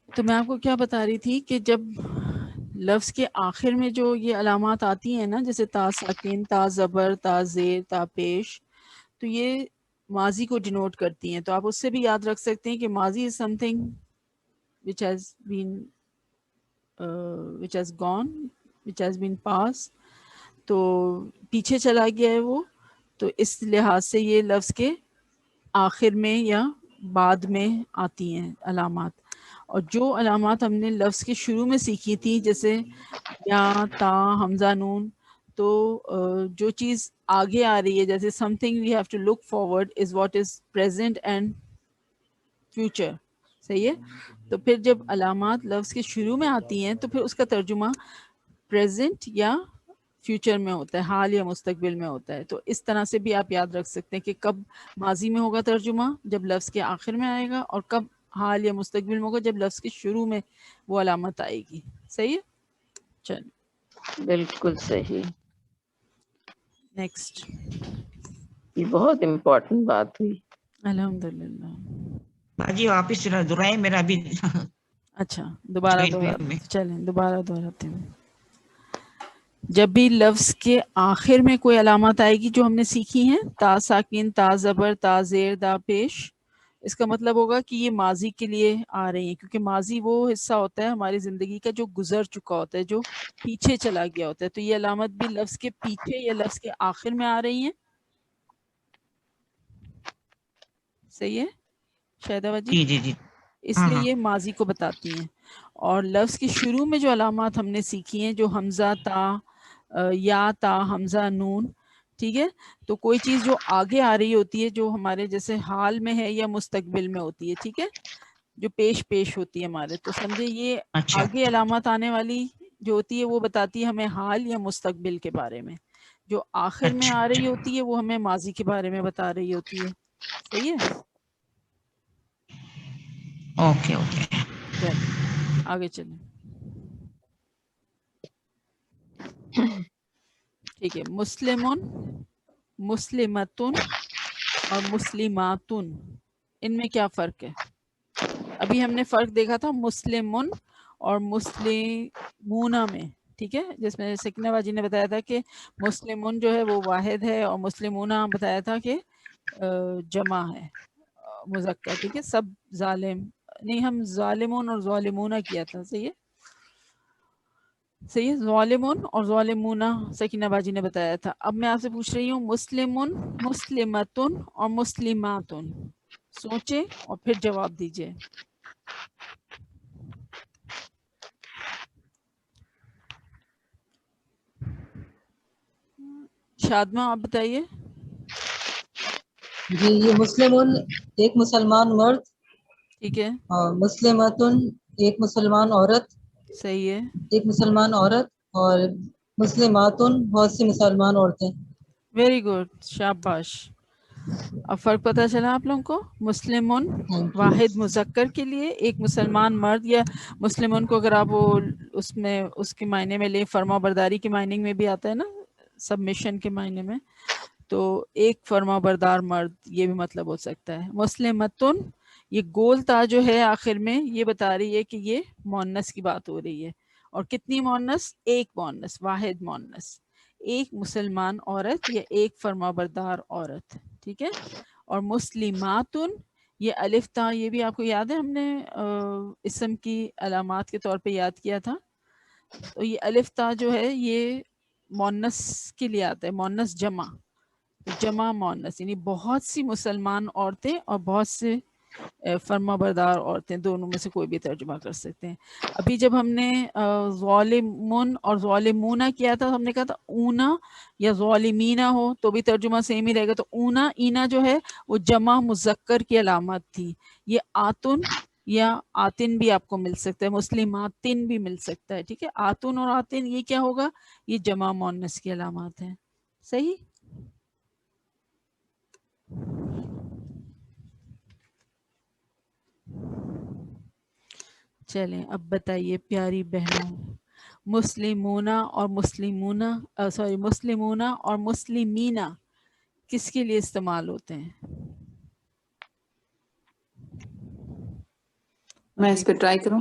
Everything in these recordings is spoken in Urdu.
تو میں آپ کو کیا بتا رہی تھی کہ جب لفظ کے آخر میں جو یہ علامات آتی ہیں نا، جیسے تا ساکن، تا زبر، تا زیر، تا پیش، تو یہ ماضی کو ڈینوٹ کرتی ہیں. تو آپ اس سے بھی یاد رکھ سکتے ہیں کہ ماضی is something which has been which has gone, which has been passed. تو پیچھے چلا گیا ہے وہ. تو اس لحاظ سے یہ لفظ کے آخر میں یا بعد میں آتی ہیں علامات. اور جو علامات ہم نے لفظ کے شروع میں سیکھی تھی، جیسے یا، تا، حمزہ، نون، تو جو چیز آگے آ رہی ہے، جیسے something we have to look forward as what is present and future. صحیح ہے. تو پھر جب علامات لفظ کے شروع میں آتی ہیں تو پھر اس کا ترجمہ پریزنٹ یا فیوچر میں ہوتا ہے، حال یا مستقبل میں ہوتا ہے. تو اس طرح سے بھی آپ یاد رکھ سکتے ہیں کہ کب ماضی میں ہوگا ترجمہ جب لفظ کے آخر میں آئے گا، اور کب حال یا مستقبل میں ہوگا جب لفظ کے شروع میں وہ علامت آئے گی. صحیح ہے. چلیں بالکل صحیح. نیکسٹ. یہ بہت امپورٹنٹ بات ہوئی. الحمدللہ. باجی واپس دہرائے میرا بھی. اچھا دوبارہ جوائن ہوئی میں. چلیں دوبارہ دہراتے ہیں. جب بھی لفظ کے آخر میں کوئی علامات آئے گی جو ہم نے سیکھی ہیں، تا ساکن، تا زبر، تا زیر، دا پیش، اس کا مطلب ہوگا کہ یہ ماضی کے لیے آ رہی ہیں، کیونکہ ماضی وہ حصہ ہوتا ہے ہماری زندگی کا جو گزر چکا ہوتا ہے، جو پیچھے چلا گیا ہوتا ہے. تو یہ علامت بھی لفظ کے پیچھے یا لفظ کے آخر میں آ رہی ہیں. صحیح ہے شاہدہ باجی؟ جی جی جی. اس ہاں لیے ہاں. یہ ماضی کو بتاتی ہیں. اور لفظ کے شروع میں جو علامات ہم نے سیکھی ہیں، جو حمزہ، تا، یا، تا، حمزہ، نون، ٹھیک ہے، تو کوئی چیز جو آگے آ رہی ہوتی ہے، جو ہمارے جیسے حال میں ہے یا مستقبل میں ہوتی ہے، ٹھیک ہے، جو پیش ہوتی ہے ہمارے، تو سمجھے یہ اچھا آگے علامات آنے والی جو ہوتی ہے وہ بتاتی ہے ہمیں حال یا مستقبل کے بارے میں. جو آخر میں اچھا آ رہی اچھا. ہوتی ہے وہ ہمیں ماضی کے بارے میں بتا رہی ہوتی ہے. صحیح ہے. Okay okay. چلیں آگے چلیں. ٹھیک ہے. مسلمون، مسلمتن اور مسلماتن، ان میں کیا فرق ہے؟ ابھی ہم نے فرق دیکھا تھا مسلمن اور مسلمونہ میں، ٹھیک ہے، جس میں سکینہ باجی نے بتایا تھا کہ مسلمن جو ہے وہ واحد ہے، اور مسلمونہ بتایا تھا کہ جمع ہے، مذکر. ٹھیک ہے. سب ظالم نہیں، ہم ظالمون اور ظالمونہ کیا تھا. صحیح ہے. صحیح ہے. ظالمون اور ظالمونہ سکینہ باجی نے بتایا تھا. اب میں آپ سے پوچھ رہی ہوں مسلمن، مسلمتن اور مسلماتن. سوچیں اور پھر جواب دیجئے. شادمہ آپ بتائیے. جی یہ مسلمون ایک مسلمان مرد، ٹھیک ہے. اور مسلمتن ایک مسلمان عورت، صحیح ہے. ایک مسلمان عورت، اور مسلماتن بہت سی مسلمان عورتیں. ویری گڈ، شاباش. اب فرق پتہ چلا آپ لوگوں کو. مسلمون تھینک یو. واحد مذکر کے لیے، ایک مسلمان مرد، یا مسلمون کو اگر آپ وہ اس میں اس کے معنی میں لیں، فرما برداری کے معنی میں بھی آتا ہے نا، سبمیشن کے معنی میں، تو ایک فرما بردار مرد یہ بھی مطلب ہو سکتا ہے. مسلمتن یہ گول تا جو ہے آخر میں یہ بتا رہی ہے کہ یہ مؤنث کی بات ہو رہی ہے. اور کتنی مؤنث؟ ایک مؤنث، واحد مؤنث، ایک مسلمان عورت یا ایک فرما بردار عورت. ٹھیک ہے. اور مسلماتن یہ الف تا، یہ بھی آپ کو یاد ہے ہم نے اسم کی علامات کے طور پہ یاد کیا تھا. تو یہ الف تا جو ہے یہ مؤنث کے لیے آتا ہے، مؤنث جمع. تو جمع مؤنث یعنی بہت سی مسلمان عورتیں اور بہت سے فرما بردار عورتیں، دونوں میں سے کوئی بھی ترجمہ کر سکتے ہیں. ابھی جب ہم نے ظالمون اور ظالمونہ کیا تھا، ہم نے کہا تھا اونا یا ظالمینہ ہو تو بھی ترجمہ سیم ہی رہے گا. تو اونا اینا جو ہے وہ جمع مذکر کی علامت تھی. یہ آتن یا آتن بھی آپ کو مل سکتا ہے، مسلماتن بھی مل سکتا ہے. ٹھیک ہے. آتن اور آتن یہ کیا ہوگا؟ یہ جمع مؤنث کی علامات ہیں. صحیح. چلیں اب بتائیے پیاری بہنوں، مسلمونہ اور مسلمونہ اور مسلمینہ کس کے لیے استعمال ہوتے ہیں؟ میں اس پہ ٹرائی کروں.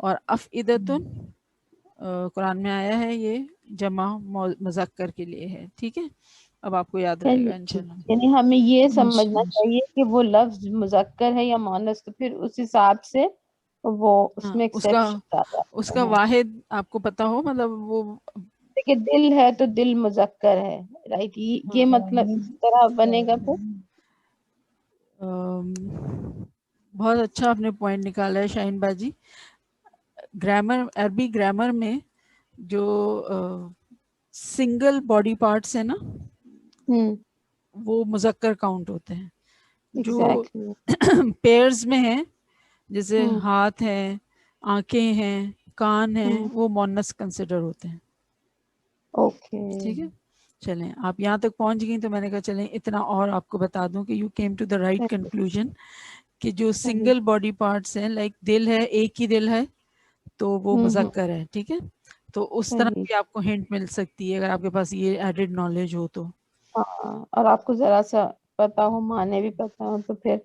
اور افئدتن قرآن میں آیا ہے یہ جمع مذکر کے لیے ہے. ٹھیک ہے, اب آپ کو یاد رہے گا انشاءاللہ. یعنی ہمیں یہ سمجھنا چاہیے کہ وہ لفظ مذکر ہے یا مؤنث، تو پھر اس حساب سے وہ اس میں اس کا ایکسیپشن آ جاتا اس کا ہے. واحد آپ کو پتا ہو, مطلب وہ کہ دل ہے تو دل مذکر ہے، رائٹ، یہ مطلب اس طرح بنے گا. پھر بہت اچھا آپ نے پوائنٹ نکالا ہے شاہین باجی. گرامر، عربی گرامر میں جو سنگل باڈی پارٹس ہیں نا وہ مذکر کاؤنٹ ہوتے ہیں. جو ایگزیکٹلی پیئرز میں ہیں جیسے ہاتھ ہیں، آنکھیں ہیں، کان ہیں، وہ مونس کنسیڈر ہوتے ہیں. اوکے. ٹھیک ہے, چلیں آپ یہاں تک پہنچ گئی تو میں نے کہا چلیں اتنا اور آپ کو بتا دوں کہ you came to the right conclusion کہ جو سنگل باڈی پارٹس ہیں لائک دل ہے، ایک ہی دل ہے تو وہ مذکر ہے. ٹھیک ہے, تو اس طرح بھی آپ کو ہنٹ مل سکتی ہے اگر آپ کے پاس یہ ایڈڈ نالج ہو تو. ہاں، اور آپ کو ذرا سا پتا ہو، معنی بھی پتا ہو، تو پھر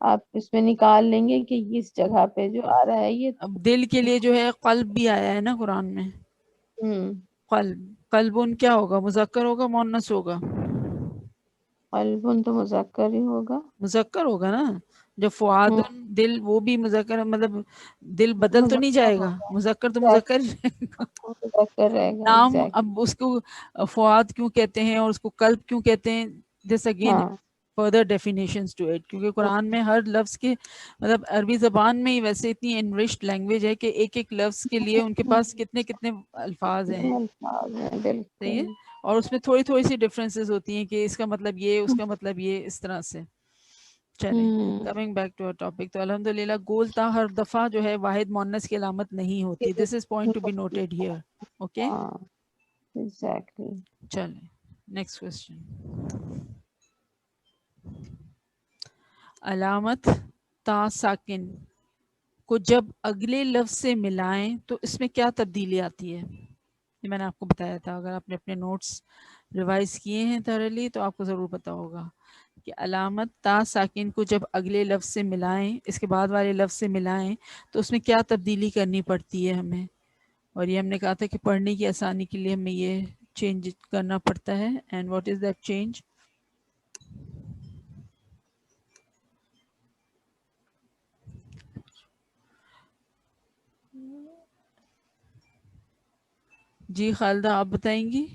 آپ اس میں نکال لیں گے کہ اس جگہ پہ جو آ رہا ہے یہ. اب دل کے لیے جو ہے قلب بھی آیا ہے نا قرآن میں. قلب، قلبن کیا ہوگا؟ مذکر ہوگا مؤنث ہوگا؟ قلبن تو مذکر ہی ہوگا. مذکر ہوگا نا. جو فؤادن دل وہ بھی مذکر ہے، مطلب دل بدل تو نہیں جائے گا، مذکر تو مذکر ہی رہے گا. مذکر رہے گا. نام اب اس کو فؤاد کیوں کہتے ہیں اور اس کو قلب کیوں کہتے ہیں، this again further definitions to it. کیونکہ قرآن میں ہر لفظ کے مطلب عربی زبان میں ہی ویسے اتنی enriched language ہے کہ ایک ایک لفظ کے لیے ان کے پاس کتنے کتنے الفاظ ہیں. صحیح ہے, اور اس میں تھوڑی تھوڑی سی ڈفرینسز ہوتی ہیں کہ اس کا مطلب یہ، اس کا مطلب یہ، اس طرح سے. چلیں کمنگ بیک ٹو ٹاپک، تو الحمدللہ گول تا ہر دفعہ جو ہے واحد مؤنث کی علامت نہیں ہوتی. This is point to be noted here. Okay, exactly. چلیں نیکسٹ کوشچن. علامت تا ساکن کو جب اگلے لفظ سے ملائیں تو اس میں کیا تبدیلی آتی ہے؟ یہ میں نے آپ کو بتایا تھا، اگر آپ نے اپنے نوٹس ریوائز کیے ہیں تھرلی تو آپ کو ضرور پتا ہوگا کہ علامت تا ساکن کو جب اگلے لفظ سے ملائیں، اس کے بعد والے لفظ سے ملائیں تو اس میں کیا تبدیلی کرنی پڑتی ہے ہمیں. اور یہ ہم نے کہا تھا کہ پڑھنے کی آسانی کے لیے ہمیں یہ چینج کرنا پڑتا ہے. And what is that change? جی خالدہ آپ بتائیں گی.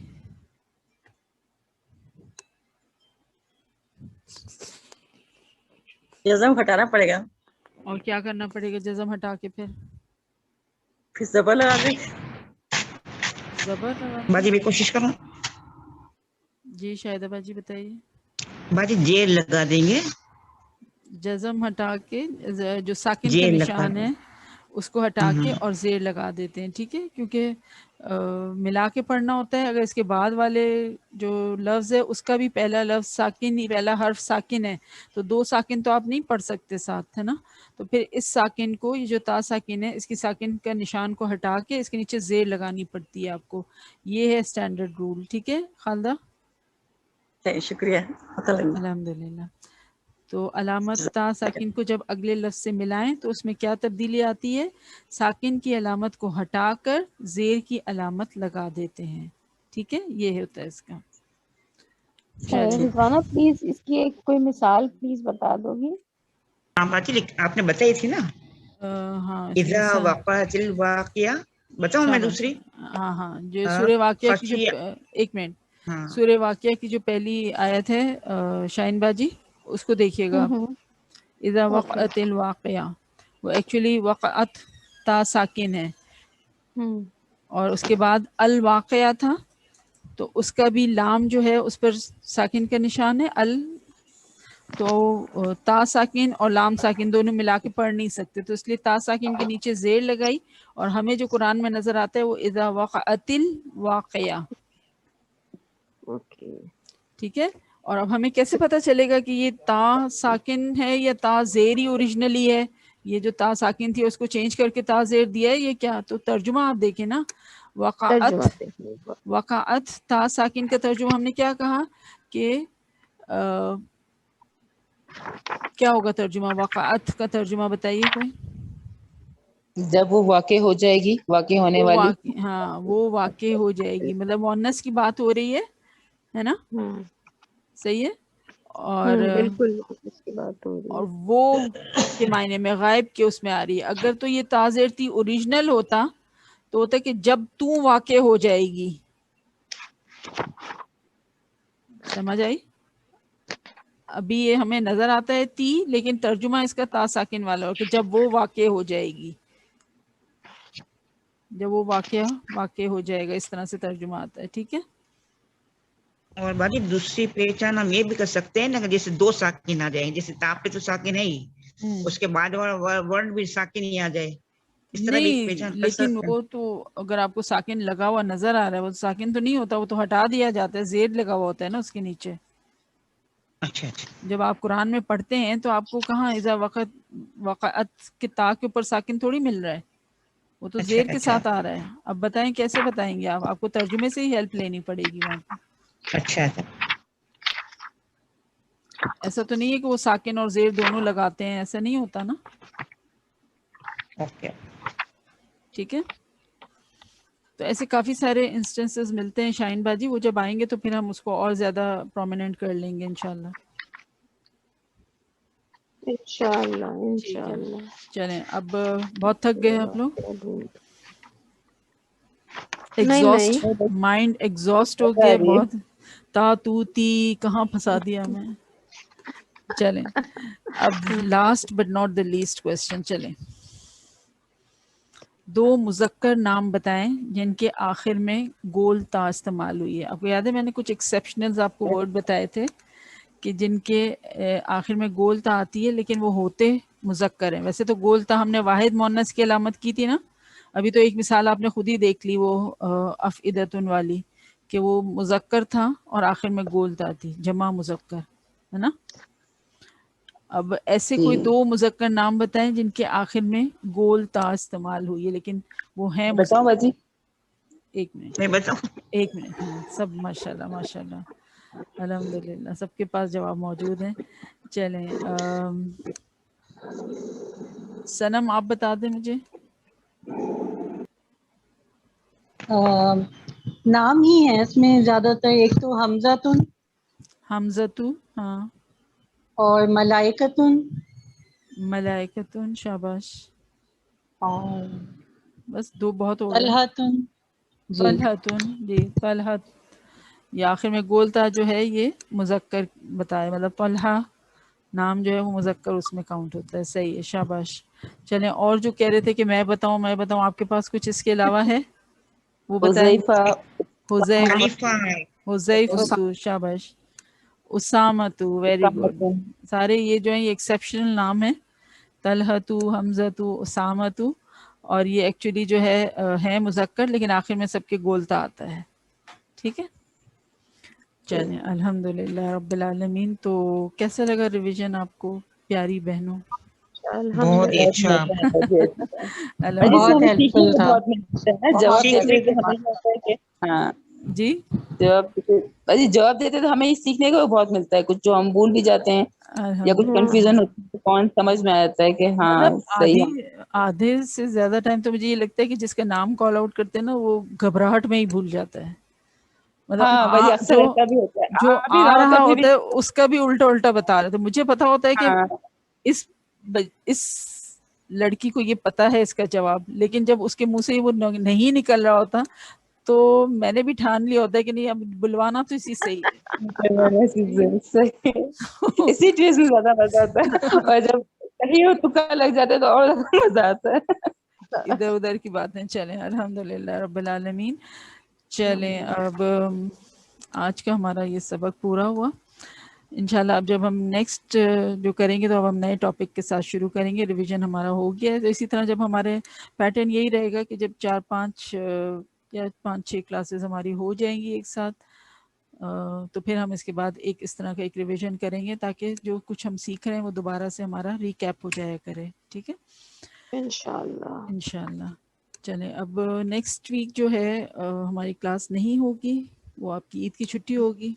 جزم ہٹانا پڑے گا. اور کیا کرنا پڑے گا جزم ہٹا کے؟ پھر زبر لگا دیں. زبر لگا باجی دیں. بھی کوشش کروں. جی شاہدہ باجی بتائیے. باجی جیل لگا دیں گے. جزم ہٹا کے جو ساکن کا جیل لگا نشان ہے اس کو ہٹا کے اور زیر لگا دیتے ہیں. ٹھیک ہے, کیونکہ ملا کے پڑھنا ہوتا ہے. اگر اس کے بعد والے جو لفظ ہے اس کا بھی پہلا لفظ ساکن ہی، پہلا حرف ساکن ہے تو دو ساکن تو آپ نہیں پڑھ سکتے ساتھ، ہے نا. تو پھر اس ساکن کو، یہ جو تا ساکن ہے، اس کی ساکن کا نشان کو ہٹا کے اس کے نیچے زیر لگانی پڑتی ہے آپ کو. یہ ہے اسٹینڈرڈ رول. ٹھیک ہے خالدہ؟ شکریہ. الحمدللہ. تو علامت تا ساکن کو جب اگلے لفظ سے ملائیں تو اس میں کیا تبدیلی آتی ہے؟ ساکن کی علامت کو ہٹا کر زیر کی علامت لگا دیتے ہیں. ٹھیک ہے, یہ ہوتا ہے اس کا. رضوانہ پلیز اس کی ایک کوئی مثال پلیز بتا دو گی؟ ہاں باجی آپ نے بتائی تھی نا. ہاں اذا وقعت الواقعہ. بتاؤں میں دوسری؟ ہاں جو سورہ واقعہ کی جو ایک منٹ، سورہ واقعہ کی جو پہلی آیت ہے شاہین باجی اس کو دیکھیے گا. اذا وقعت الواقعہ، وہ ایکچولی وقعت تا ساکن ہے اور اس کے بعد الواقعہ تھا تو اس کا بھی لام جو ہے اس پر ساکن کا نشان ہے ال. تو تا ساکن اور لام ساکن دونوں ملا کے پڑھ نہیں سکتے، تو اس لیے تا ساکن کے نیچے زیر لگائی اور ہمیں جو قرآن میں نظر آتا ہے وہ اذا وقعت الواقعہ. ٹھیک ہے, اور اب ہمیں کیسے پتا چلے گا کہ یہ تا ساکن ہے یا تا زیر ہی اوریجنلی ہے؟ یہ جو تا ساکن تھی اس کو چینج کر کے تا زیر دیا ہے، یہ کیا؟ تو ترجمہ آپ دیکھیں نا. وقعت تا ساکن کا ترجمہ ہم نے کیا کہا کہ کیا ہوگا ترجمہ؟ وقعت کا ترجمہ بتائیے کوئی. جب وہ واقع ہو جائے گی، واقع ہونے وہ والی. واقع، ہاں وہ واقع ہو جائے گی، مطلب مؤنث کی بات ہو رہی ہے نا، صحیح ہے. اور بالکل اس کی بات ہو رہی اور ہے. وہ کے معنی میں غائب کے اس میں آ رہی ہے. اگر تو یہ تازیر تھی اوریجنل ہوتا تو ہوتا کہ جب تو واقع ہو جائے گی. سمجھ آئی؟ ابھی یہ ہمیں نظر آتا ہے تی، لیکن ترجمہ اس کا تا ساکن والا ہو کہ جب وہ واقع ہو جائے گی، جب وہ واقع ہو جائے گا، اس طرح سے ترجمہ آتا ہے. ٹھیک ہے. اور باقی دوسری پہچان ہم یہ بھی کر سکتے ہیں نا کہ جیسے دو ساکن آ جائیں، جیسے تاپ پہ تو ساکن ہے ہی، اس کے بعد ورڈ بھی ساکن ہی آ جائے، اس طرح بھی نہیں پہچان کر لیکن سکتے ہیں. وہ تو اگر آپ کو ساکن لگا ہوا نظر آ رہا ہے، وہ ساکن تو نہیں ہوتا، وہ تو ہٹا دیا جاتا ہے، زیر لگا ہوا ہوتا ہے نا اس کے نیچے. اچھا اچھا. جب آپ قرآن میں پڑھتے ہیں تو آپ کو کہاں اذا وقعت کے تا کے اوپر ساکن تھوڑی مل رہا ہے، وہ تو اچھا زیر کے اچھا ساتھ آ رہا ہے. اب بتائیں کیسے بتائیں گے آپ کو ترجمے سے ہی ہیلپ لینی پڑے گی وہاں پہ. اچھا اچھا. ایسا تو نہیں ہے کہ وہ ساکن اور زیر دونوں لگاتے ہیں، ایسا نہیں ہوتا نا. اوکے. ٹھیک ہے. تو ایسے کافی سارے انسٹنسز ملتے ہیں شاہین باجی، وہ جب آئیں گے تو پھر ہم اس کو اور زیادہ پرومیننٹ کر لیں گے انشاءاللہ. انشاءاللہ ٹھیک ہے. انشاءاللہ. چلیں اب بہت تھک گئے آپ لوگ، نہیں مائنڈ ایگزاسٹ ہو گیا بہت. تا تو تی کہاں پھنسا دیا ہمیں. چلیں اب last but not the least question. چلیں، دو مذکر نام بتائیں جن کے آخر میں گول تا استعمال ہوئی ہے. آپ کو یاد ہے میں نے کچھ ایکسیپشنلز آپ کو ورڈ بتائے تھے کہ جن کے آخر میں گول تا آتی ہے لیکن وہ ہوتے مذکر ہیں. ویسے تو گول تا ہم نے واحد مؤنث کی علامت کی تھی نا. ابھی تو ایک مثال آپ نے خود ہی دیکھ لی، وہ افئدتن والی، کہ وہ مذکر تھا اور آخر میں گول تا تھی، جمع مذکر ہے نا. اب ایسے کوئی دو مذکر نام بتائیں جن کے آخر میں گول تا استعمال ہوئی ہے لیکن وہ ہیں بتاؤں باجی؟ ایک منٹ میں بتاؤں؟ ایک منٹ. ہاں سب ماشاءاللہ ماشاءاللہ الحمدللہ سب کے پاس جواب موجود ہیں. چلیں سنم آپ بتا دیں مجھے. نام ہی ہے اس میں زیادہ تر، ایک تو حمزتن حمزتو، ہاں، اور ملائکتن ملائکتن، شاباش. اور بس دو بہت ہو گئے. طلحتن. جی طلحتن، جی طلحت، یہ آخر میں گول تا جو ہے یہ مذکر بتائے، مطلب طلحہ نام جو ہے وہ مذکر اس میں کاؤنٹ ہوتا ہے. صحیح ہے، شاباش. چلیں اور جو کہہ رہے تھے کہ میں بتاؤں آپ کے پاس کچھ اس کے علاوہ ہے وہ بتائیں. حذیفہ. خلیفہ ہے. حذیفۃ، شاباش. اسامۃ، ویری گڈ. سارے یہ جو ہیں یہ ایکسیپشنل نام ہیں، طلحۃ، حمزۃ، اسامۃ، اور یہ ایکچولی جو ہے مذکر لیکن آخر میں سب کے گولتا آتا ہے. ٹھیک ہے. چلیں الحمدللہ رب العالمین. تو کیسا لگا ریویژن آپ کو پیاری بہنوں؟ بہت ہی اچھا. بہت الحمدللہ. ہیلپ فل تھا. بہت ملتا ہے نا جواب سیکھنے دیتے کو تو ہمیں لگتا ہے کہ ہاں جی جواب دیتے تو ہمیں سیکھنے کو بہت ملتا ہے. کچھ جو ہم بھول بھی جاتے ہیں یا کچھ الحمدللہ. کنفیوژن ہوتی ہے تو کون سمجھ میں آتا ہے کہ ہاں مطلب صحیح ہے. آدھے سے زیادہ ٹائم تو مجھے یہ لگتا ہے کہ جس کا نام کال آؤٹ کرتے ہیں نا وہ گھبراہٹ میں ہی بھول جاتا ہے. مطلب ہاں وہی اکثر ایسا بھی ہوتا ہے، جو بھی آ رہا پھر بھی. ہوتا ہے اس کا بھی الٹا بتا رہے. تو مجھے پتا ہوتا ہے کہ ہاں اس لڑکی کو یہ پتا ہے اس کا جواب، لیکن جب اس کے منہ سے وہ نہیں نکل رہا ہوتا تو میں نے بھی ٹھان لیا ہوتا ہے کہ نہیں اب بلوانا تو اسی سے ہی صحیح. ہے. اسی چیز میں زیادہ مزہ آتا ہے، اور جب کہیں ہو تکا لگ جاتا ہے تو اور زیادہ مزہ آتا ہے. ادھر ادھر کی باتیں. چلیں الحمدللہ رب العالمین. چلیں اب آج کا ہمارا یہ سبق پورا ہوا. انشاءاللہ اب جب ہم نیکسٹ جو کریں گے تو اب ہم نئے ٹاپک کے ساتھ شروع کریں گے. ریویژن ہمارا ہو گیا ہے. تو اسی طرح جب ہمارے پیٹرن یہی رہے گا کہ جب 4-5 یا 5-6 کلاسز ہماری ہو جائیں گی ایک ساتھ تو پھر ہم اس کے بعد ایک اس طرح کا ایک ریویژن کریں گے تاکہ جو کچھ ہم سیکھ رہے ہیں وہ دوبارہ سے ہمارا ریکیپ ہو جایا کرے. ٹھیک ہے انشاءاللہ. انشاءاللہ. چلیں اب نیکسٹ ویک جو ہے ہماری کلاس نہیں ہوگی، وہ آپ کی عید کی چھٹی ہوگی.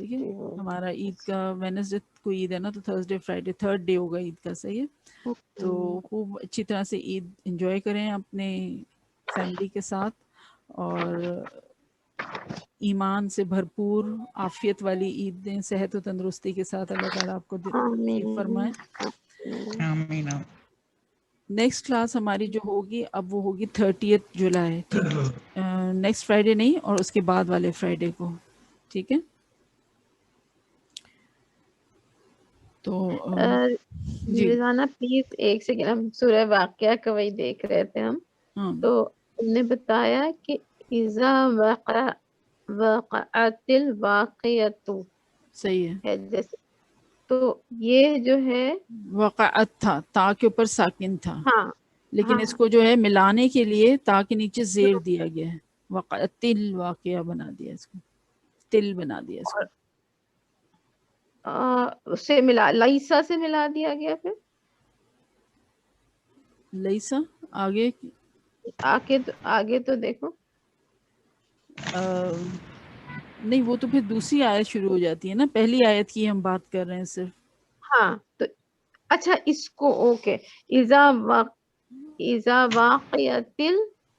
ٹھیک ہے. ہمارا عید کا وینسڈے کو عید ہے نا، تو تھرسڈے فرائیڈے تھرڈ ڈے ہوگا عید کا. صحیح ہے. تو خوب اچھی طرح سے عید انجوائے کریں اپنے فیملی کے ساتھ، اور ایمان سے بھرپور عافیت والی عید دیں، صحت و تندرستی کے ساتھ. اللہ تعالیٰ آپ کو نصیب فرمائے. آمین. نیکسٹ کلاس ہماری جو ہوگی اب وہ ہوگی 30 جولائی. ٹھیک ہے، نیکسٹ فرائیڈے نہیں، اور اس کے بعد والے فرائیڈے کو. ٹھیک ہے. تو جی رضوانہ پلیز ایک سیکنڈ، ہم سورہ واقعہ کا وہی دیکھ رہے تھے ہم. ہاں تو ہم نے بتایا کہ اذا وقعت الواقعۃ صحیح ہے. ہے جیسے، تو یہ جو ہے وقعت تھا، تا کے اوپر ساکن تھا، ہاں لیکن ہاں اس کو جو ہے ملانے کے لیے تا کے نیچے زیر دیا گیا ہے. وقعت تل واقعہ بنا دیا اس کو، تل بنا دیا اس کو. اس سے ملا، لئیسا سے ملا دیا گیا. پھر لیسا آگے آگے تو دیکھو. نہیں، وہ تو پھر دوسری آیت شروع ہو جاتی ہے نا، پہلی آیت کی ہم بات کر رہے ہیں صرف. ہاں تو اچھا اس کو اوکے. اذا واقعت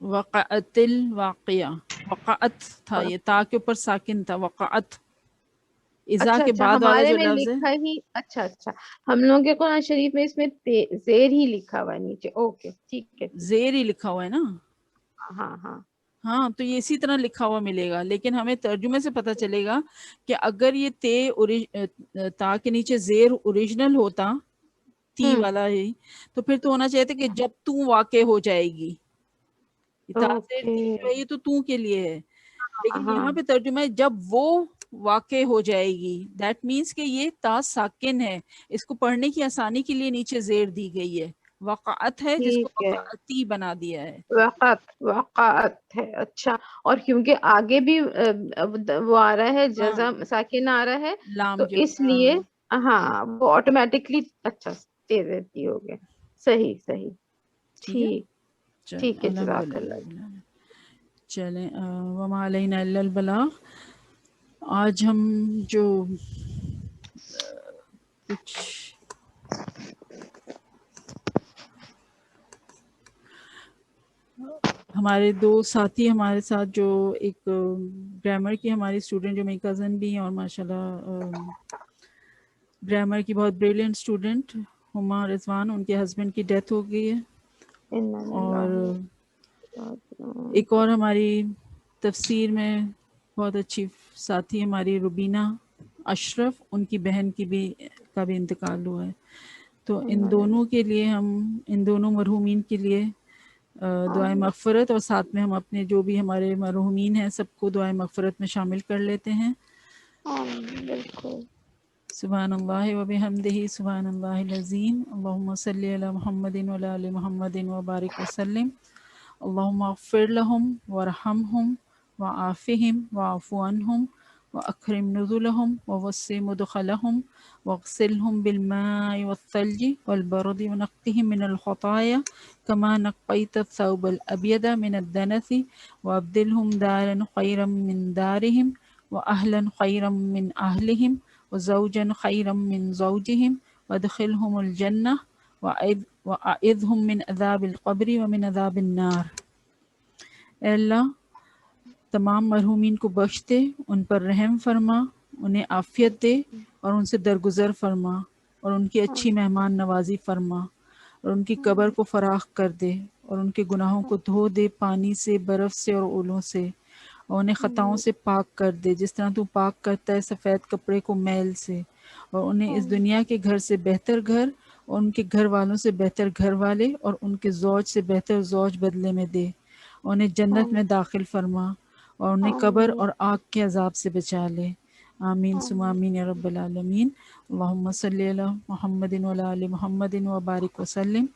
وقعت الواقعہ، وقعت تھا، یہ تا کے اوپر ساکن تھا. وقعت اذا اچھا کے اچھا، بعد والا ہمارے جو میں لفظ ہے. لکھا ہی اچھا اچھا، ہم لوگوں کے قرآن شریف میں اس میں زیر ہی لکھا ہوا ہے نیچے. اوکے ٹھیک ہے. زیر ہی لکھا ہوا ہے نا. ہاں ہاں ہاں تو یہ اسی طرح لکھا ہوا ملے گا، لیکن ہمیں ترجمے سے پتہ چلے گا کہ اگر یہ تا کے نیچے زیر اوریجنل ہوتا، تی والا ہی، تو پھر تو ہونا چاہیے تھا کہ جب تو واقع ہو جائے گی. تا زیر تی جو ہے یہ تو کے لیے ہے، لیکن ہاں یہاں پہ ترجمہ ہے جب وہ واقع ہو جائے گی. دیٹ مینس کہ یہ تا ساکن ہے، اس کو پڑھنے کی آسانی کے لیے نیچے زیر دی گئی ہے. وقعت ہے جس کو ٹھیک ہے. وقعتی بنا دیا ہے. وقعت ہے. اچھا، اور کیونکہ آگے بھی وہ آ رہا ہے، ہاں، جزم ساکن آ رہا ہے، لام تو جو اس لیے ہاں وہ آٹومیٹکلی اچھا تیزی ہو گیا. صحیح صحیح ٹھیک ہے. ٹھیک چلیں ٹھیک ہے. الحمد جزاک اللہ. للہ. چلیں وما علینا الا البلاغ. آج ہم جو کچھ ہمارے دو ساتھی ہمارے ساتھ، جو ایک گرامر کی ہماری اسٹوڈنٹ جو میری کزن بھی ہیں، اور ماشاءاللہ گرامر کی بہت بریلینٹ اسٹوڈنٹ ہما رضوان، ان کے ہسبینڈ کی ڈیتھ ہو گئی ہے. اور ایک اور ہماری تفسیر میں بہت اچھی ساتھی ہماری روبینہ اشرف، ان کی بہن کا بھی انتقال ہوا ہے. تو ان دونوں کے لیے ان دونوں مرحومین کے لیے دعائیں مغفرت، اور ساتھ میں ہم اپنے جو بھی ہمارے مرحومین ہیں سب کو دعائیں مغفرت میں شامل کر لیتے ہیں. بالکل. سبحان اللہ و بحمدہ، سبحان اللہ العظیم. اللہم صلی علی محمد و علی آل محمد و بارک وسلم. اللہم اغفر لہم ورحمہم وعافہم واعف عنہم واکرم نزلہم ووسع مدخلہم واغسلہم بالماء والثلج والبرد ونقہم من الخطایا كما نقيت الثوب الأبيض من الدنس وأبدلهم دارا خيرا من دارهم وأهلا خيرا من أهلهم وزوجا خيرا من زوجهم وادخلهم الجنة وأعذهم من عذاب القبر ومن عذاب النار. اے اللہ تمام مرحومین کو بخش دے، ان پر رحم فرما، انہیں عافیت دے اور ان سے درگزر فرما، اور ان کی اچھی مہمان نوازی فرما، اور ان کی قبر کو فراخ کر دے، اور ان کے گناہوں کو دھو دے پانی سے، برف سے اور اولوں سے، اور انہیں خطاؤں سے پاک کر دے جس طرح تو پاک کرتا ہے سفید کپڑے کو میل سے، اور انہیں اس دنیا کے گھر سے بہتر گھر، اور ان کے گھر والوں سے بہتر گھر والے، اور ان کے زوج سے بہتر زوج بدلے میں دے، اور انہیں جنت میں داخل فرما، اور انہیں قبر اور آگ کے عذاب سے بچا لے. آمین ثم آمین یا رب العالمین. اللہم صلی علی محمد و علی آل محمد و بارک وسلم.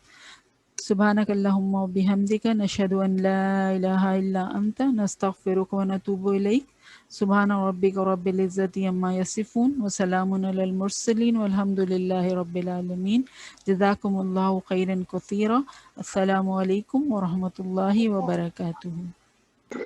سبحانک اللہم و بحمدک نشہد ان لا الہ الا انت نستغفرک و نتوب الیک. سبحان ربک رب العزت عما یصفون وسلام علی المرسلین والحمد للہ رب العالمین. جزاکم اللہ خیرا کثیرا. السلام علیکم ورحمۃ اللہ وبرکاتہ.